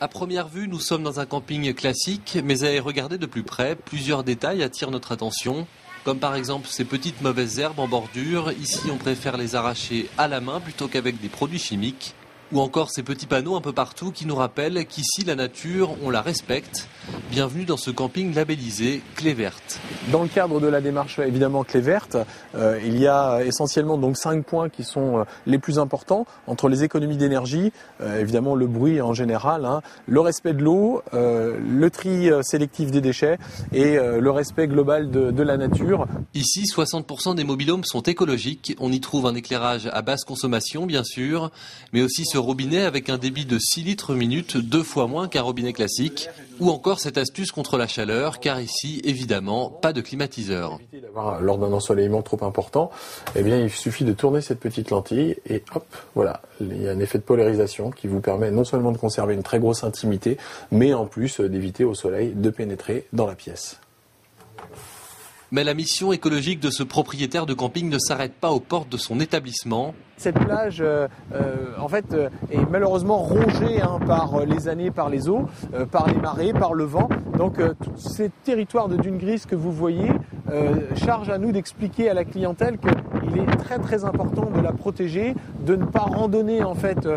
À première vue, nous sommes dans un camping classique, mais à y regarder de plus près, plusieurs détails attirent notre attention. Comme par exemple ces petites mauvaises herbes en bordure. Ici, on préfère les arracher à la main plutôt qu'avec des produits chimiques. Ou encore ces petits panneaux un peu partout qui nous rappellent qu'ici, la nature, on la respecte. Bienvenue dans ce camping labellisé Clé Verte. Dans le cadre de la démarche évidemment Clé Verte, il y a essentiellement donc 5 points qui sont les plus importants entre les économies d'énergie, évidemment le bruit en général, le respect de l'eau, le tri sélectif des déchets et le respect global de la nature. Ici, 60% des mobil-homes sont écologiques. On y trouve un éclairage à basse consommation, bien sûr, mais aussi ce robinet avec un débit de 6 litres minute, 2 fois moins qu'un robinet classique. Ou encore cette astuce contre la chaleur, car ici, évidemment, pas de climatiseur. Lors d'un ensoleillement trop important, eh bien, il suffit de tourner cette petite lentille et hop, voilà, il y a un effet de polarisation qui vous permet non seulement de conserver une très grosse intimité, mais en plus d'éviter au soleil de pénétrer dans la pièce. Mais la mission écologique de ce propriétaire de camping ne s'arrête pas aux portes de son établissement. Cette plage, en fait, est malheureusement rongée par les années, par les eaux, par les marées, par le vent. Donc, tous ces territoires de dunes grises que vous voyez chargent à nous d'expliquer à la clientèle qu'il est très très important de la protéger, de ne pas randonner en fait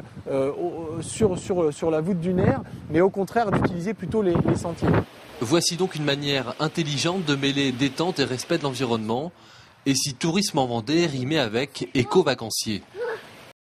sur la voûte dunaire, mais au contraire d'utiliser plutôt les sentiers. Voici donc une manière intelligente de mêler détente et respect de l'environnement. Et si tourisme en Vendée rimait avec éco-vacancier.